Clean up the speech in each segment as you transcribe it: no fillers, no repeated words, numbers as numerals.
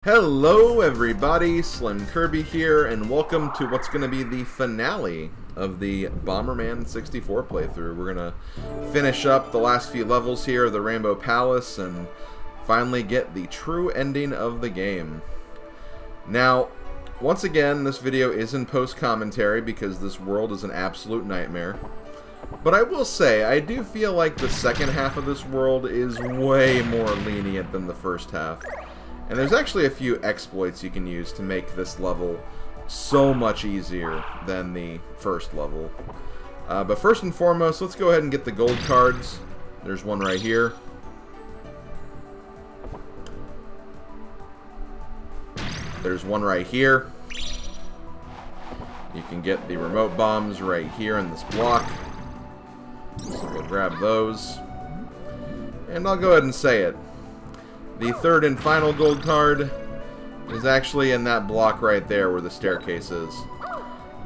Hello everybody, SlimKirby here, and welcome to what's going to be the finale of the Bomberman 64 playthrough. We're going to finish up the last few levels here of the Rainbow Palace and finally get the true ending of the game. Now, once again, this video is in post-commentary because this world is an absolute nightmare. But I will say, I do feel like the second half of this world is way more lenient than the first half. And there's actually a few exploits you can use to make this level so much easier than the first level. But first and foremost, let's go ahead and get the gold cards. There's one right here. There's one right here. You can get the remote bombs right here in this block. So we'll grab those. And I'll go ahead and say it. The third and final gold card is actually in that block right there where the staircase is.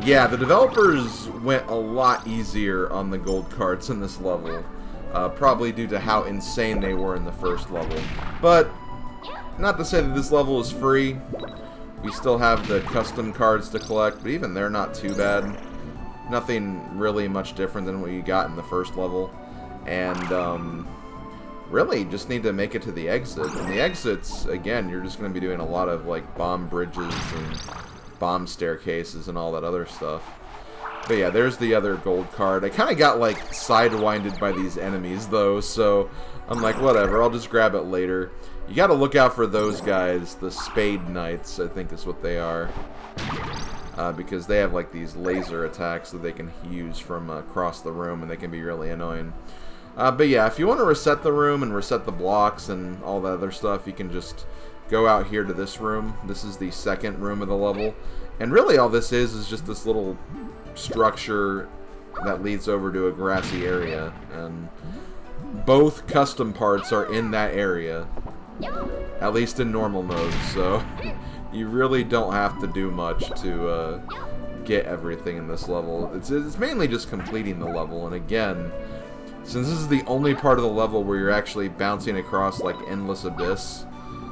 Yeah, the developers went a lot easier on the gold cards in this level. Probably due to how insane they were in the first level. But, not to say that this level is free. We still have the custom cards to collect, but even they're not too bad. Nothing really much different than what you got in the first level. And, really, just need to make it to the exit. And the exits, again, you're just going to be doing a lot of, like, bomb bridges and bomb staircases and all that other stuff. But yeah, there's the other gold card. I kind of got, like, sidewinded by these enemies, though, so I'm like, whatever, I'll just grab it later. You got to look out for those guys, the Spade Knights, I think is what they are. Because they have, like, these laser attacks that they can use from across the room, and they can be really annoying. But yeah, if you want to reset the room and reset the blocks and all that other stuff, you can just go out here to this room. This is the second room of the level. And really all this is just this little structure that leads over to a grassy area. And both custom parts are in that area, at least in normal mode. So you really don't have to do much to get everything in this level. It's mainly just completing the level. And again, since this is the only part of the level where you're actually bouncing across like endless abyss,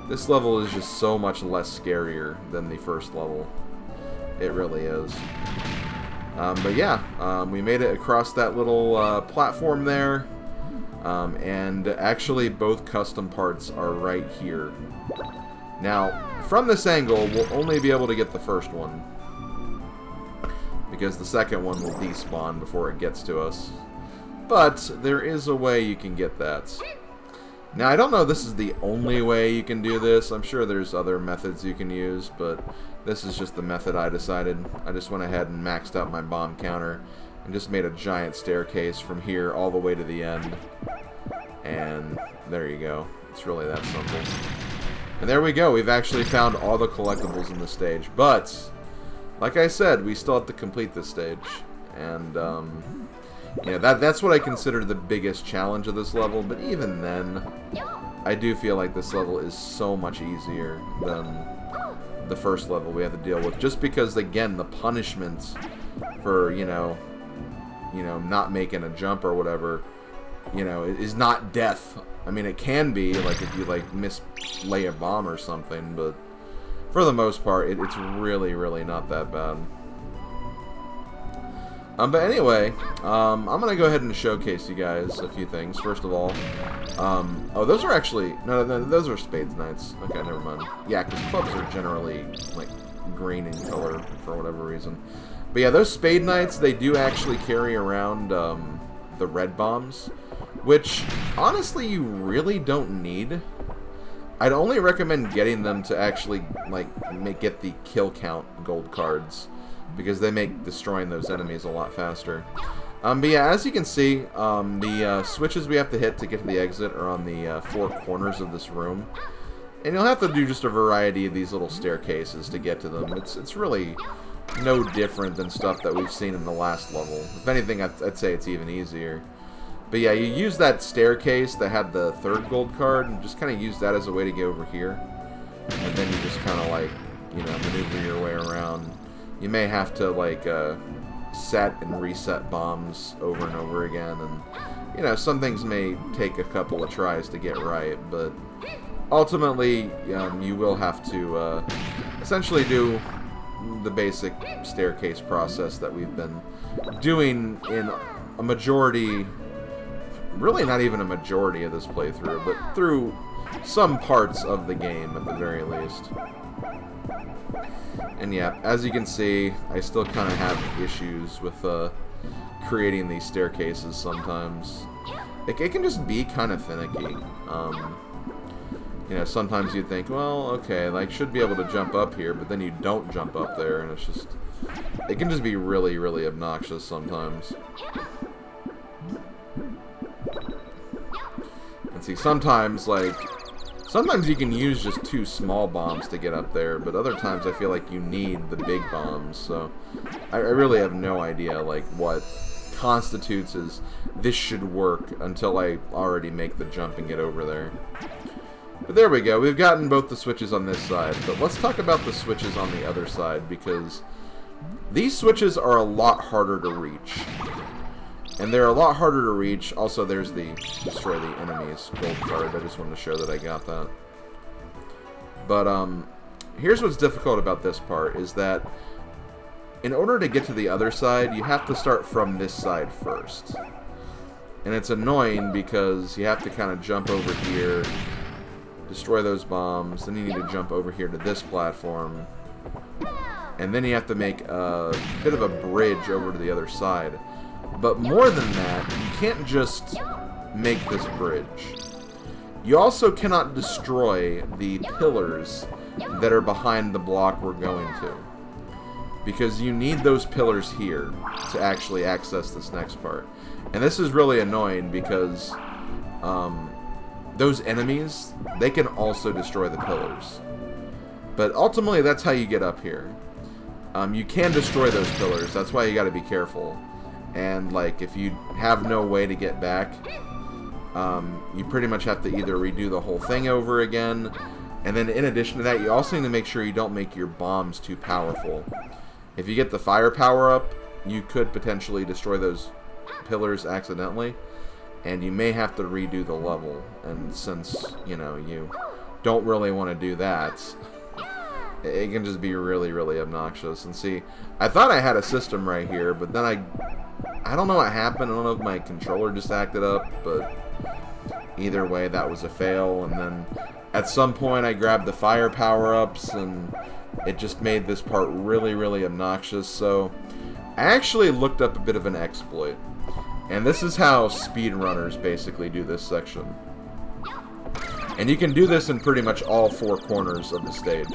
this level is just so much less scarier than the first level. It really is. But yeah, we made it across that little platform there. And actually both custom parts are right here. Now, from this angle, we'll only be able to get the first one, because the second one will despawn before it gets to us. But there is a way you can get that. Now, I don't know if this is the only way you can do this. I'm sure there's other methods you can use, but this is just the method I decided. I just went ahead and maxed out my bomb counter and just made a giant staircase from here all the way to the end. And there you go. It's really that simple. And there we go. We've actually found all the collectibles in the stage. But, like I said, we still have to complete this stage. And, yeah, that's what I consider the biggest challenge of this level, but even then, I do feel like this level is so much easier than the first level we have to deal with, just because, again, the punishment for, you know, not making a jump or whatever, is not death. I mean, it can be, like, if you, like, mislay a bomb or something, but for the most part, it's really, really not that bad. But anyway, I'm going to go ahead and showcase you guys a few things. First of all, oh, those are actually, no, those are Spades Knights. Okay, never mind. Yeah, because clubs are generally, like, green in color for whatever reason. But yeah, those Spade Knights, they do actually carry around the red bombs, which, honestly, you really don't need. I'd only recommend getting them to actually, like, get the kill count gold cards, because they make destroying those enemies a lot faster. But yeah, as you can see, the switches we have to hit to get to the exit are on the four corners of this room. And you'll have to do just a variety of these little staircases to get to them. It's really no different than stuff that we've seen in the last level. If anything, I'd say it's even easier. But yeah, you use that staircase that had the third gold card, and just kind of use that as a way to get over here. And then you just kind of, like, maneuver your way around. You may have to, like, set and reset bombs over and over again, and, some things may take a couple of tries to get right, but ultimately, you will have to essentially do the basic staircase process that we've been doing in a majority, really not even a majority of this playthrough, but through some parts of the game at the very least. And yeah, as you can see, I still kind of have issues with creating these staircases sometimes. It can just be kind of finicky. You know, sometimes you think, well, okay, like, should be able to jump up here, but then you don't jump up there, and it's just... It can just be really, really obnoxious sometimes. And see, sometimes, like... Sometimes you can use just 2 small bombs to get up there, but other times I feel like you need the big bombs, so... I really have no idea, like, what constitutes as this should work until I already make the jump and get over there. But there we go, we've gotten both the switches on this side, but let's talk about the switches on the other side, because these switches are a lot harder to reach. And they're a lot harder to reach. Also, there's the destroy the enemies gold card. I just wanted to show that I got that. But, here's what's difficult about this part, is that in order to get to the other side, you have to start from this side first. And it's annoying because you have to kind of jump over here, destroy those bombs, then you need to jump over here to this platform, and then you have to make a bit of a bridge over to the other side. But more than that, you can't just make this bridge. You also cannot destroy the pillars that are behind the block we're going to, because you need those pillars here to actually access this next part. And this is really annoying because those enemies, they can also destroy the pillars. But ultimately, that's how you get up here. You can destroy those pillars, that's why you gotta be careful. And, like, if you have no way to get back, you pretty much have to either redo the whole thing over again, and then in addition to that, you also need to make sure you don't make your bombs too powerful. If you get the fire power up, you could potentially destroy those pillars accidentally, and you may have to redo the level. And since, you know, you don't really want to do that, it can just be really, really obnoxious. And see, I thought I had a system right here, but then I don't know what happened. I don't know if my controller just acted up, but either way, that was a fail. And then at some point, I grabbed the fire power-ups, and it just made this part really, really obnoxious. So I actually looked up a bit of an exploit. And this is how speedrunners basically do this section. And you can do this in pretty much all 4 corners of the stage.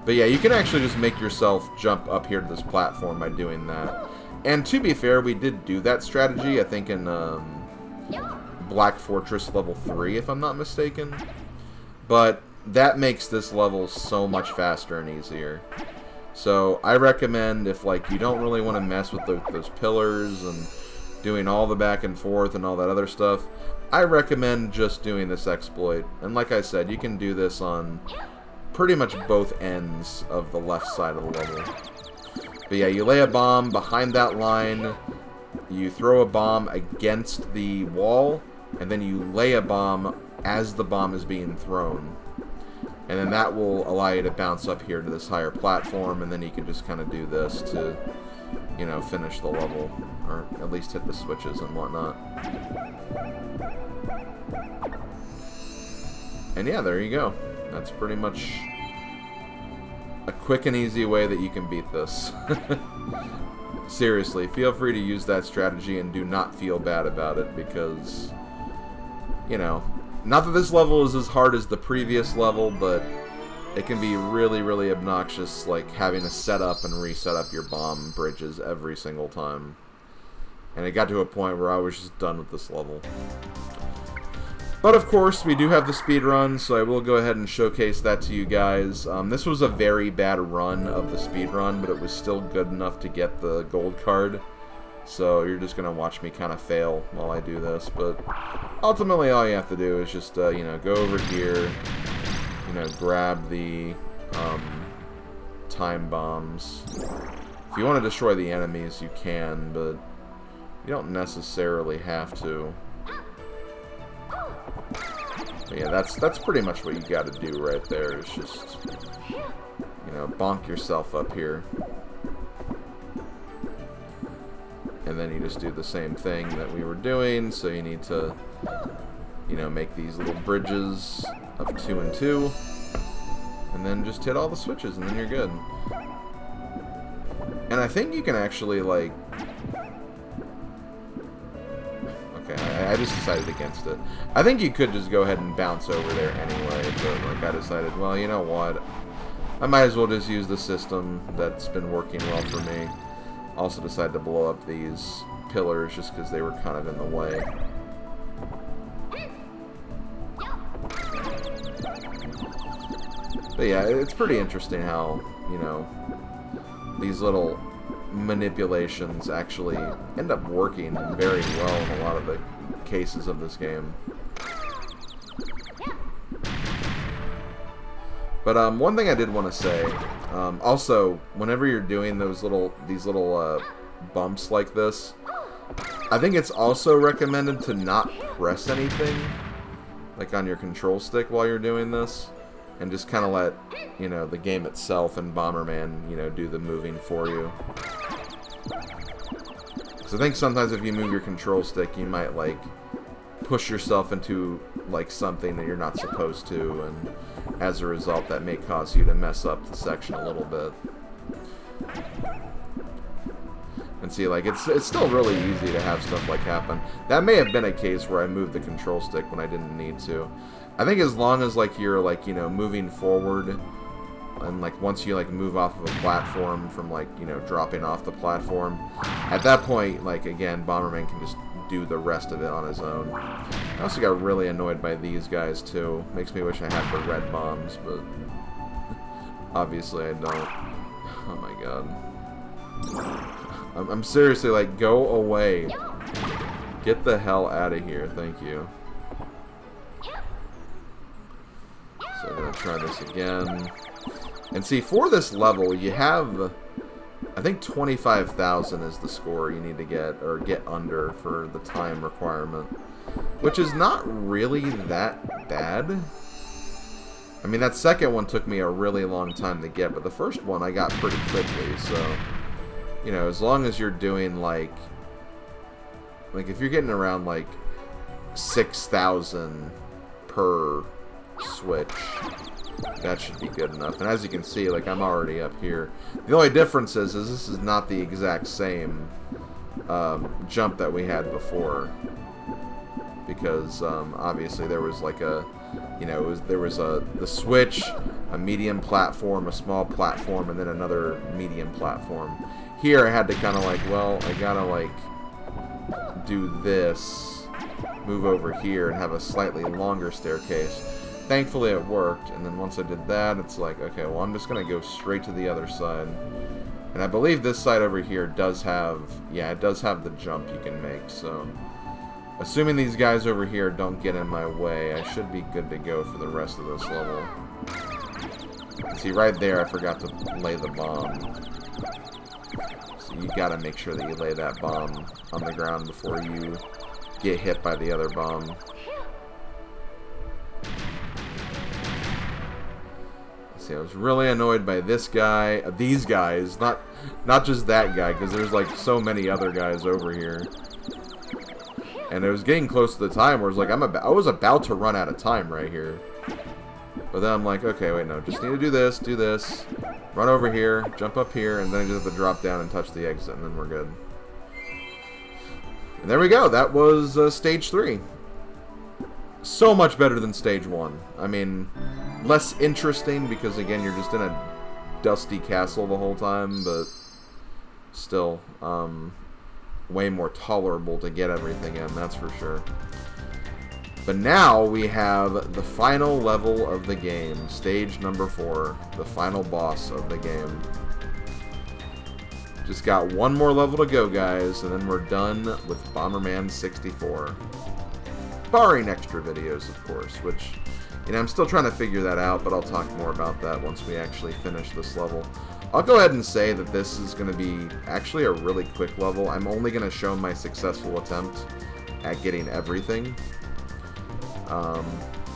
But yeah, you can actually just make yourself jump up here to this platform by doing that. And to be fair, we did do that strategy, I think in Black Fortress level 3, if I'm not mistaken. But that makes this level so much faster and easier. So I recommend, if like you don't really want to mess with those pillars and doing all the back and forth and all that other stuff, I recommend just doing this exploit. And like I said, you can do this on pretty much both ends of the left side of the level. But yeah, you lay a bomb behind that line, you throw a bomb against the wall, and then you lay a bomb as the bomb is being thrown. And then that will allow you to bounce up here to this higher platform, and then you can just kind of do this to, you know, finish the level, or at least hit the switches and whatnot. And yeah, there you go. That's pretty much a quick and easy way that you can beat this. Seriously, feel free to use that strategy and do not feel bad about it, because, you know, not that this level is as hard as the previous level, but it can be really, really obnoxious, like having to set up and reset up your bomb bridges every single time. And it got to a point where I was just done with this level. But of course, we do have the speed run, so I will go ahead and showcase that to you guys. This was a very bad run of the speed run, but it was still good enough to get the gold card. So you're just going to watch me kind of fail while I do this. But ultimately, all you have to do is just, you know, go over here, you know, grab the time bombs. If you want to destroy the enemies, you can, but you don't necessarily have to. But yeah, that's pretty much what you got to do right there. Is just, you know, bonk yourself up here. And then you just do the same thing that we were doing. So you need to, you know, make these little bridges of 2 and 2. And then just hit all the switches, and then you're good. And I think you can actually, like... Okay, I just decided against it. I think you could just go ahead and bounce over there anyway, but, like, I decided, well, you know what? I might as well just use the system that's been working well for me. Also decided to blow up these pillars just because they were kind of in the way. But yeah, it's pretty interesting how, you know, these little manipulations actually end up working very well in a lot of the cases of this game. But one thing I did want to say, also, whenever you're doing these little bumps like this, I think it's also recommended to not press anything, like on your control stick while you're doing this, and just kind of let, you know, the game itself and Bomberman, you know, do the moving for you. So I think sometimes if you move your control stick, you might, like, push yourself into, like, something that you're not supposed to, and as a result, that may cause you to mess up the section a little bit. And see, like, it's still really easy to have stuff like happen. That may have been a case where I moved the control stick when I didn't need to. I think as long as, like, you're, like, you know, moving forward, and, like, once you, like, move off of a platform from, like, you know, dropping off the platform, at that point, like, again, Bomberman can just do the rest of it on his own. I also got really annoyed by these guys, too. Makes me wish I had the red bombs, but obviously I don't. Oh, my God. I'm seriously, like, go away. Get the hell out of here. Thank you. So I'm going to try this again. And see, for this level, you have, I think 25,000 is the score you need to get, or get under for the time requirement. Which is not really that bad. I mean, that second one took me a really long time to get, but the first one I got pretty quickly, so, you know, as long as you're doing, like if you're getting around, like, 6,000 per switch, that should be good enough. And as you can see, like, I'm already up here. The only difference is this is not the exact same jump that we had before, because obviously there was, like, a, you know, there was the switch, a medium platform, a small platform, and then another medium platform. Here I had to kind of, like, well, I gotta, like, do this, move over here, and have a slightly longer staircase. Thankfully it worked, and then once I did that, it's like, okay, well, I'm just going to go straight to the other side. And I believe this side over here does have, yeah, it does have the jump you can make, so assuming these guys over here don't get in my way, I should be good to go for the rest of this level. See, right there, I forgot to lay the bomb. So you gotta make sure that you lay that bomb on the ground before you get hit by the other bomb. See, I was really annoyed by this guy, these guys, not just that guy, because there's, like, so many other guys over here. And it was getting close to the time where it was like, I was about to run out of time right here. But then I'm like, okay, wait, no, just need to do this, run over here, jump up here, and then I just have to drop down and touch the exit, and then we're good. And there we go, that was Stage 3. So much better than Stage 1. I mean, less interesting because, again, you're just in a dusty castle the whole time, but still, way more tolerable to get everything in, that's for sure. But now we have the final level of the game, stage number 4, the final boss of the game. Just got one more level to go, guys, and then we're done with Bomberman 64. Barring extra videos, of course, which, you know, I'm still trying to figure that out, but I'll talk more about that once we actually finish this level. I'll go ahead and say that this is going to be actually a really quick level. I'm only going to show my successful attempt at getting everything.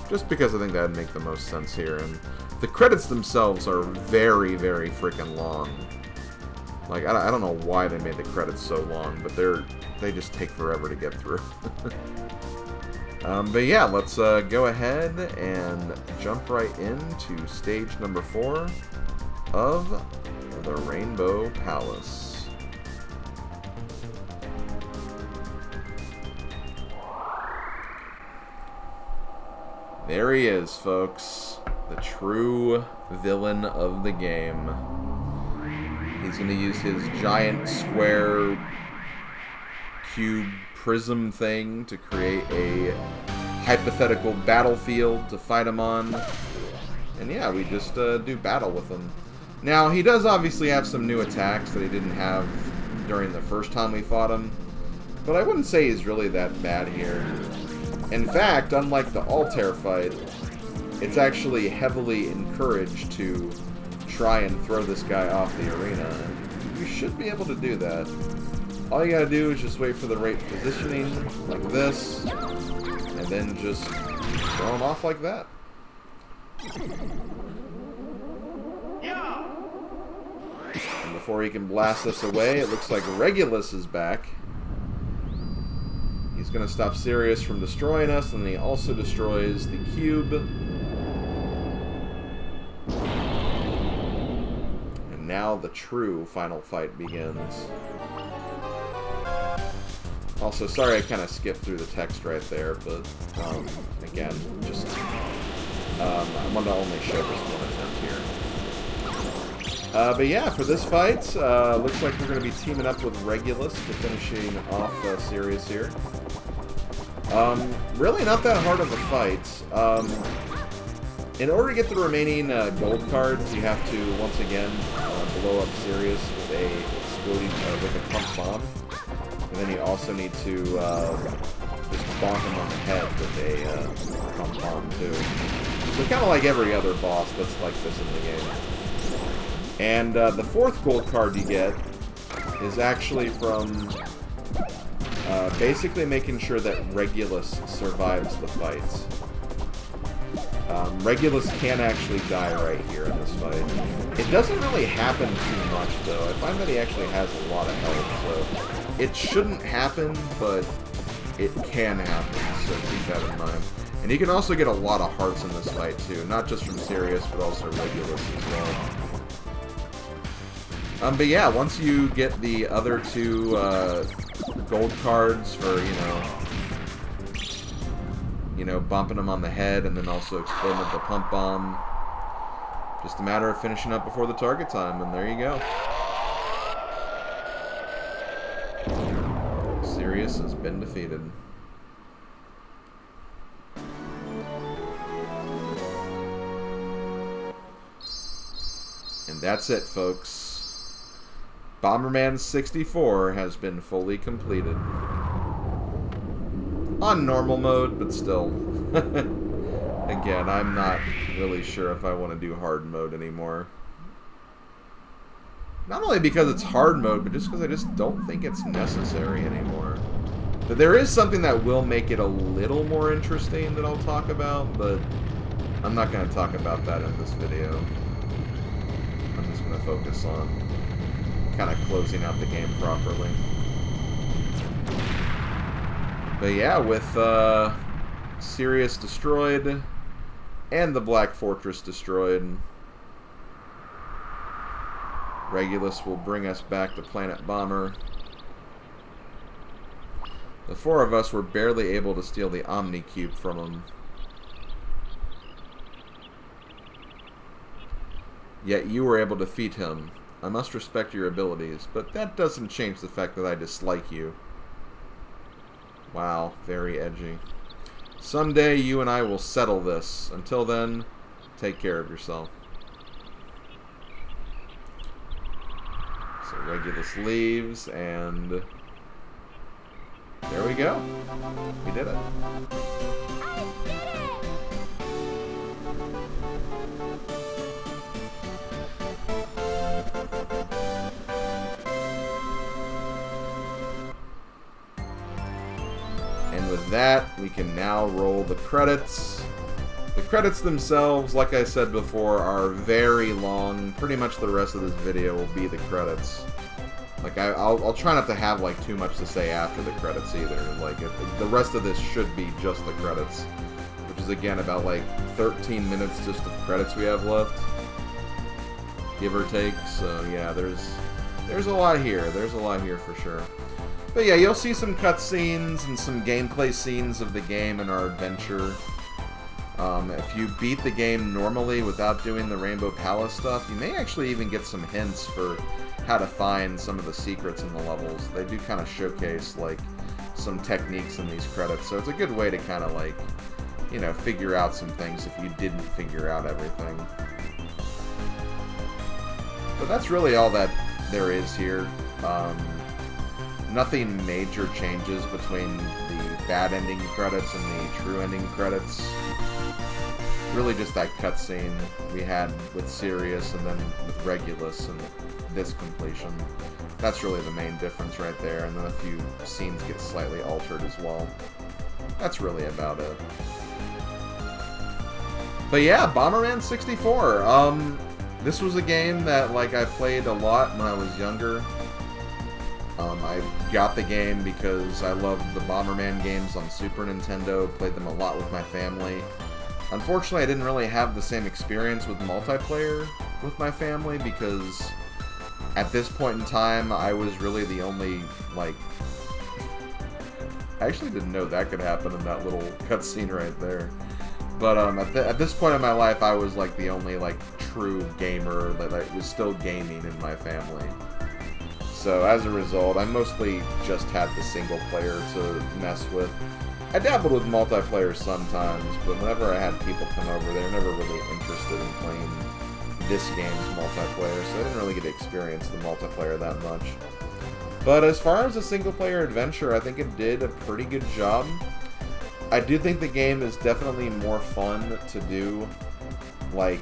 Just because I think that would make the most sense here. And the credits themselves are very, very freaking long. Like, I don't know why they made the credits so long, but they just take forever to get through. But yeah, let's go ahead and jump right into stage number 4 of the Rainbow Palace. There he is, folks. The true villain of the game. He's going to use his giant square cube prism thing to create a hypothetical battlefield to fight him on. And yeah, we just do battle with him. Now, he does obviously have some new attacks that he didn't have during the first time we fought him. But I wouldn't say he's really that bad here. In fact, unlike the Altair fight, it's actually heavily encouraged to try and throw this guy off the arena. And you should be able to do that. All you gotta do is just wait for the right positioning, like this, and then just throw him off like that. And before he can blast us away, it looks like Regulus is back. He's gonna stop Sirius from destroying us, and he also destroys the cube. And now the true final fight begins. Also, sorry I kind of skipped through the text right there, but, again, just, I want to only show this one attempt here. But yeah, for this fight, looks like we're going to be teaming up with Regulus to finishing off Sirius here. Really not that hard of a fight. In order to get the remaining gold cards, you have to, once again, blow up Sirius with a exploding, with a pump bomb. And then you also need to just bonk him on the head with a pump bomb too. So kind of like every other boss that's like this in the game. And the 4th gold card you get is actually from basically making sure that Regulus survives the fights. Regulus can actually die right here in this fight. It doesn't really happen too much though. I find that he actually has a lot of health, so it shouldn't happen, but it can happen, so keep that in mind. And you can also get a lot of hearts in this fight, too. Not just from Sirius, but also Regulus as well. But yeah, once you get the other 2 gold cards for, you know, bumping them on the head and then also exploding with the pump bomb, just a matter of finishing up before the target time, and there you go. Sirius has been defeated. And that's it, folks. Bomberman 64 has been fully completed. On normal mode, but still. Again, I'm not really sure if I want to do hard mode anymore. Not only because it's hard mode, but just because I just don't think it's necessary anymore. But there is something that will make it a little more interesting that I'll talk about, but I'm not going to talk about that in this video. I'm just going to focus on kind of closing out the game properly. But yeah, with Sirius destroyed and the Black Fortress destroyed, Regulus will bring us back to Planet Bomber. The 4 of us were barely able to steal the Omni Cube from him. Yet you were able to defeat him. I must respect your abilities, but that doesn't change the fact that I dislike you. Wow, very edgy. Someday you and I will settle this. Until then, take care of yourself. So Regulus leaves, and there we go. We did it. And with that, we can now roll the credits. The credits themselves, like I said before, are very long. Pretty much the rest of this video will be the credits. Like, I'll try not to have, like, too much to say after the credits either. Like, the rest of this should be just the credits. Which is, again, about, like, 13 minutes just of credits we have left. Give or take. So, yeah, there's a lot here. There's a lot here for sure. But, yeah, you'll see some cutscenes and some gameplay scenes of the game and our adventure. If you beat the game normally without doing the Rainbow Palace stuff, you may actually even get some hints for how to find some of the secrets in the levels. They do kind of showcase, like, some techniques in these credits, so it's a good way to kind of, like, you know, figure out some things if you didn't figure out everything. But that's really all that there is here. Nothing major changes between the bad ending credits and the true ending credits. Really just that cutscene we had with Sirius and then with Regulus and this completion. That's really the main difference right there, and then a few scenes get slightly altered as well. That's really about it. But yeah, Bomberman 64. This was a game that, like, I played a lot when I was younger. I got the game because I loved the Bomberman games on Super Nintendo, played them a lot with my family. Unfortunately, I didn't really have the same experience with multiplayer with my family because at this point in time, I was really the only, like... I actually didn't know that could happen in that little cutscene right there. But at this point in my life, I was, like, the only, like, true gamer that was still gaming in my family. So, as a result, I mostly just had the single player to mess with. I dabbled with multiplayer sometimes, but whenever I had people come over, they were never really interested in playing this game's multiplayer, so I didn't really get to experience the multiplayer that much. But as far as a single-player adventure, I think it did a pretty good job. I do think the game is definitely more fun to do, like,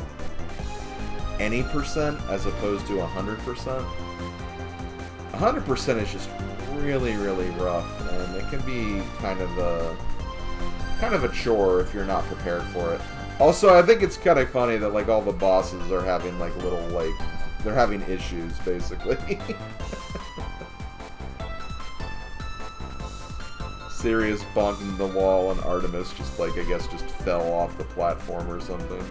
any percent as opposed to 100%. 100% is just really, really rough, and it can be kind of a chore if you're not prepared for it. Also, I think it's kind of funny that, like, all the bosses are having, like, little, like, they're having issues, basically. Sirius bonked into the wall, and Artemis just, like, I guess just fell off the platform or something.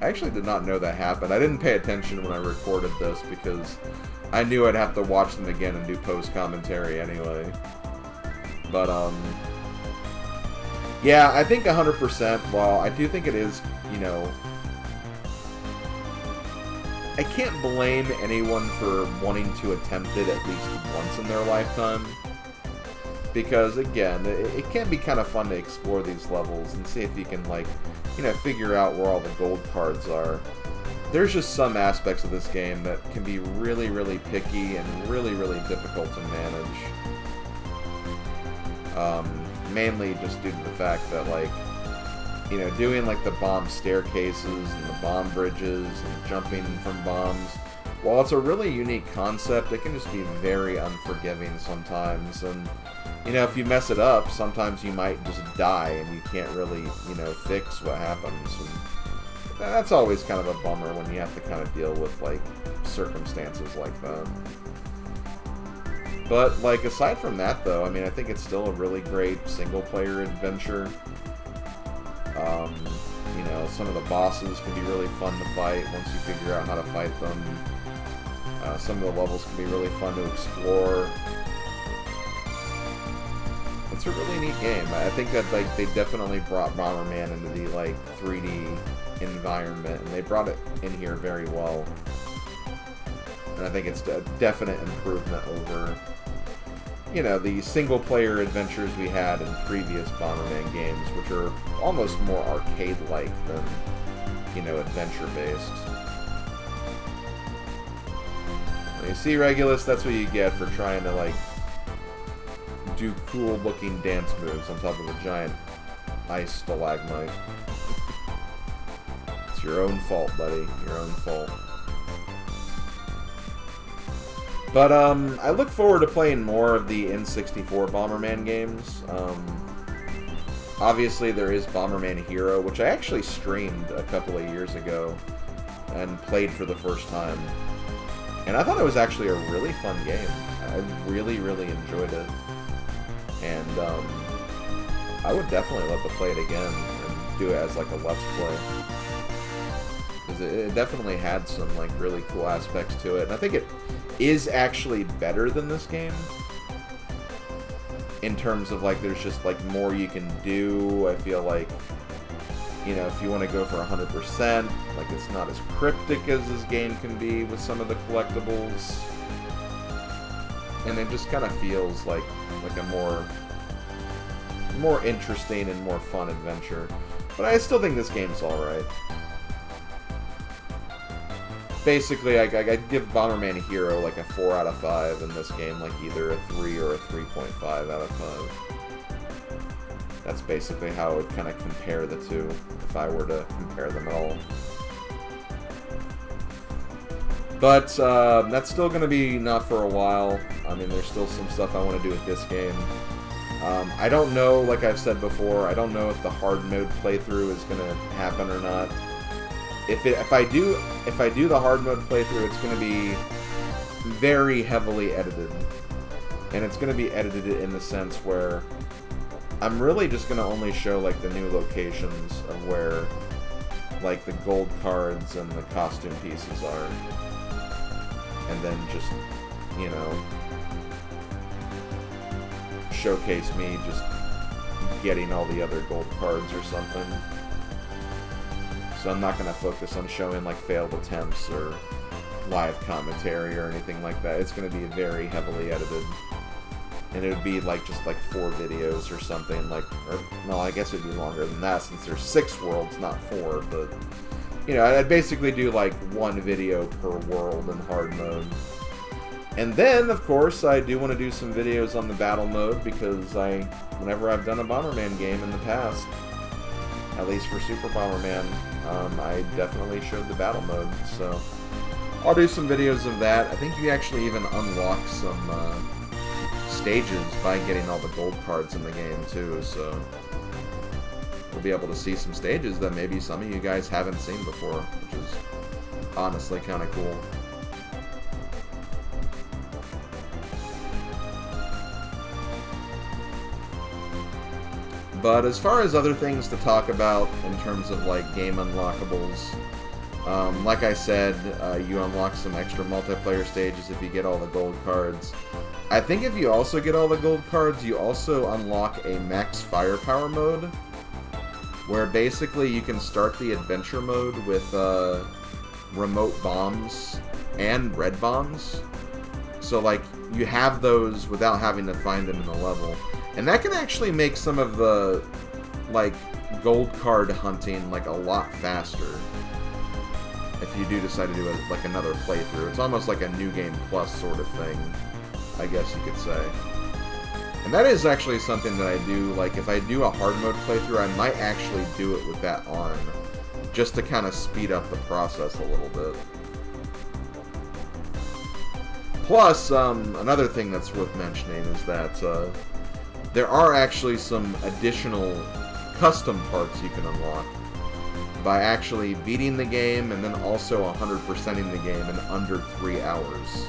I actually did not know that happened. I didn't pay attention when I recorded this because I knew I'd have to watch them again and do post-commentary anyway. But, yeah, I think 100%, while I do think it is, you know... I can't blame anyone for wanting to attempt it at least once in their lifetime. Because, again, it can be kind of fun to explore these levels and see if you can, like, you know, figure out where all the gold cards are. There's just some aspects of this game that can be really, really picky and really, really difficult to manage. Mainly just due to the fact that, like, you know, doing, like, the bomb staircases and the bomb bridges and jumping from bombs, while it's a really unique concept, it can just be very unforgiving sometimes. And, you know, if you mess it up, sometimes you might just die and you can't really, you know, fix what happens. And that's always kind of a bummer when you have to kind of deal with, like, circumstances like that. But, like, aside from that, though, I mean, I think it's still a really great single-player adventure. You know, some of the bosses can be really fun to fight once you figure out how to fight them. Some of the levels can be really fun to explore. It's a really neat game. I think that, like, they definitely brought Bomberman into the, like, 3D environment, and they brought it in here very well. And I think it's a definite improvement over, you know, the single-player adventures we had in previous Bomberman games, which are almost more arcade-like than, you know, adventure-based. When you see Regulus, that's what you get for trying to, like, do cool-looking dance moves on top of a giant ice stalagmite. It's your own fault, buddy. Your own fault. But, I look forward to playing more of the N64 Bomberman games. Obviously, there is Bomberman Hero, which I actually streamed a couple of years ago and played for the first time. And I thought it was actually a really fun game. I really, really enjoyed it. And I would definitely love to play it again and do it as like a Let's Play. Because it definitely had some like really cool aspects to it. And I think it is actually better than this game. In terms of like there's just like more you can do. I feel like, you know, if you want to go for 100%, like it's not as cryptic as this game can be with some of the collectibles. And it just kind of feels like a more interesting and more fun adventure. But I still think this game's alright. Basically, I'd give Bomberman Hero like a 4 out of 5, and this game like either a 3 or a 3.5 out of 5. That's basically how I would kind of compare the two, if I were to compare them at all. But that's still going to be not for a while. I mean, there's still some stuff I want to do with this game. I don't know, like I've said before, I don't know if the hard mode playthrough is going to happen or not. If I do the hard mode playthrough, it's going to be very heavily edited. And it's going to be edited in the sense where I'm really just going to only show like the new locations of where like the gold cards and the costume pieces are. And then just, you know, showcase me just getting all the other gold cards or something. So I'm not going to focus on showing like failed attempts or live commentary or anything like that. It's going to be very heavily edited. And it would be like just like 4 videos or something, like, or no, I guess it would be longer than that since there's 6 worlds, not 4, but you know, I'd basically do like 1 video per world in hard mode. And then, of course, I do want to do some videos on the battle mode because whenever I've done a Bomberman game in the past, at least for Super Bomberman, I definitely showed the battle mode, so I'll do some videos of that. I think you actually even unlock some stages by getting all the gold cards in the game, too, so we'll be able to see some stages that maybe some of you guys haven't seen before, which is honestly kind of cool. But as far as other things to talk about in terms of like game unlockables, like I said, you unlock some extra multiplayer stages if you get all the gold cards. I think if you also get all the gold cards, you also unlock a max firepower mode, where basically you can start the adventure mode with remote bombs and red bombs. So like you have those without having to find them in the level. And that can actually make some of the, like, gold card hunting, like, a lot faster. If you do decide to do, like, another playthrough. It's almost like a New Game Plus sort of thing, I guess you could say. And that is actually something that I do, like, if I do a hard mode playthrough, I might actually do it with that on. Just to kind of speed up the process a little bit. Plus, another thing that's worth mentioning is that, there are actually some additional custom parts you can unlock by actually beating the game and then also 100%ing the game in under 3 hours.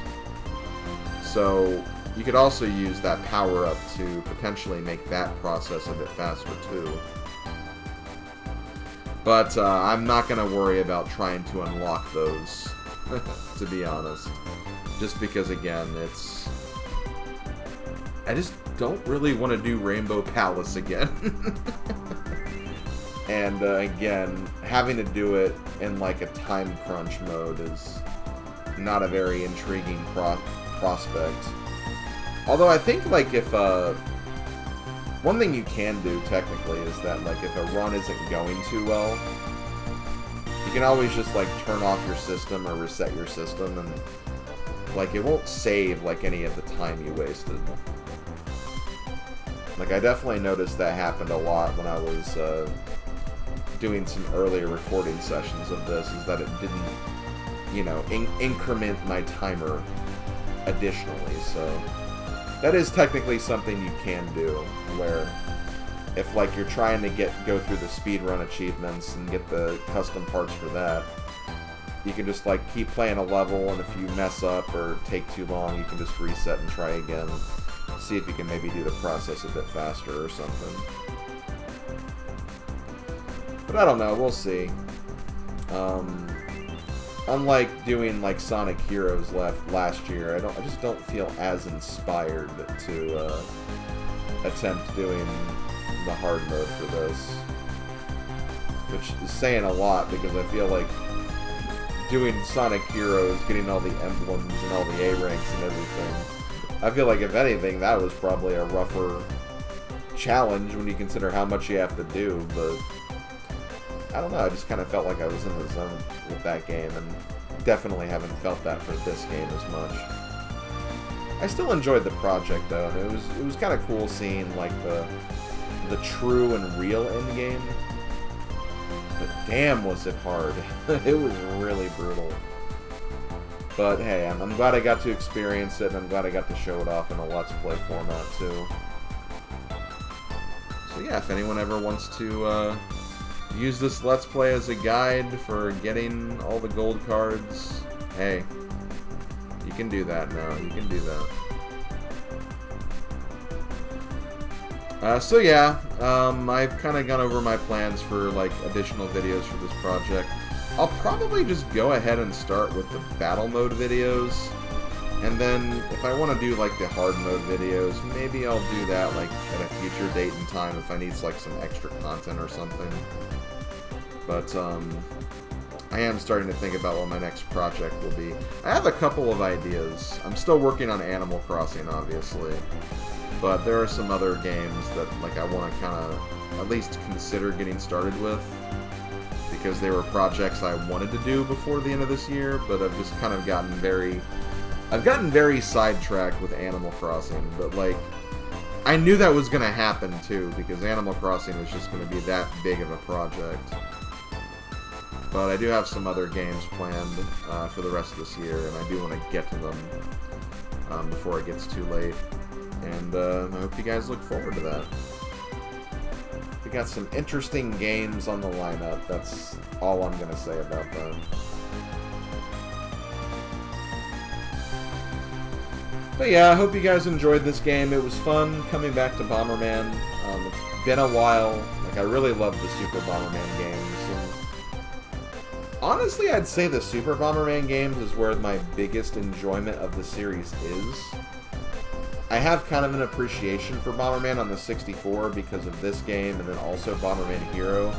So you could also use that power-up to potentially make that process a bit faster too. But I'm not going to worry about trying to unlock those, to be honest. Just because, again, I just don't really want to do Rainbow Palace again. And again, having to do it in like a time crunch mode is not a very intriguing prospect. Although I think like if one thing you can do technically is that like if a run isn't going too well, you can always just like turn off your system or reset your system, and like it won't save like any of the time you wasted. Like, I definitely noticed that happened a lot when I was doing some earlier recording sessions of this, is that it didn't, you know, increment my timer additionally, so that is technically something you can do, where if like you're trying to go through the speedrun achievements and get the custom parts for that, you can just like keep playing a level, and if you mess up or take too long, you can just reset and try again. See if you can maybe do the process a bit faster or something. But I don't know, we'll see. Unlike doing like Sonic Heroes last year, I just don't feel as inspired to attempt doing the hard mode for this. Which is saying a lot, because I feel like doing Sonic Heroes, getting all the emblems and all the A ranks and everything, I feel like if anything that was probably a rougher challenge when you consider how much you have to do, but I don't know, I just kind of felt like I was in the zone with that game, and definitely haven't felt that for this game as much. I still enjoyed the project though, and it was kind of cool seeing like the true and real end game. But damn, was it hard. It was really brutal. But hey, I'm glad I got to experience it, and I'm glad I got to show it off in a Let's Play format too. So yeah, if anyone ever wants to use this Let's Play as a guide for getting all the gold cards, hey, you can do that now. You can do that. So yeah, I've kind of gone over my plans for like additional videos for this project. I'll probably just go ahead and start with the battle mode videos, and then if I want to do like the hard mode videos, maybe I'll do that like at a future date and time if I need like some extra content or something. But I am starting to think about what my next project will be. I have a couple of ideas. I'm still working on Animal Crossing, obviously. But there are some other games that like I want to kind of at least consider getting started with, because they were projects I wanted to do before the end of this year, but I've just kind of gotten very sidetracked with Animal Crossing. But like, I knew that was going to happen too, because Animal Crossing was just going to be that big of a project. But I do have some other games planned for the rest of this year, and I do want to get to them before it gets too late. And I hope you guys look forward to that. We got some interesting games on the lineup. That's all I'm going to say about that. But yeah, I hope you guys enjoyed this game. It was fun coming back to Bomberman. It's been a while. Like, I really love the Super Bomberman games. And honestly, I'd say the Super Bomberman games is where my biggest enjoyment of the series is. I have kind of an appreciation for Bomberman on the 64 because of this game, and then also Bomberman Hero.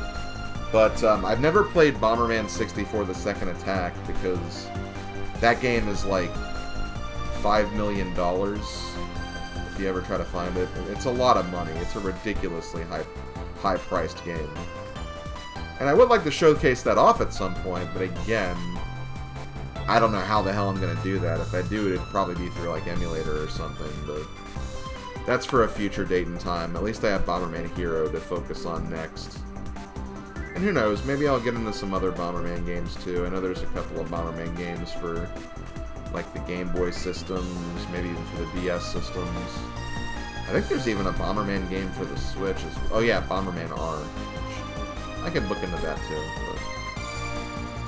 But I've never played Bomberman 64 The Second Attack, because that game is like $5 million if you ever try to find it. It's a lot of money. It's a ridiculously high-priced game. And I would like to showcase that off at some point, but again, I don't know how the hell I'm going to do that. If I do, it'd probably be through like emulator or something, but that's for a future date and time. At least I have Bomberman Hero to focus on next. And who knows, maybe I'll get into some other Bomberman games too. I know there's a couple of Bomberman games for like the Game Boy systems, maybe even for the DS systems. I think there's even a Bomberman game for the Switch. Oh yeah, Bomberman R. I could look into that too.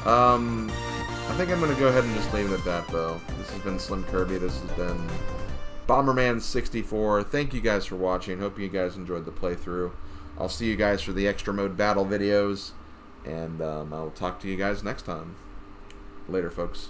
But, I think I'm going to go ahead and just leave it at that, though. This has been SlimKirby. This has been Bomberman 64. Thank you guys for watching. Hope you guys enjoyed the playthrough. I'll see you guys for the extra mode battle videos, and I'll talk to you guys next time. Later, folks.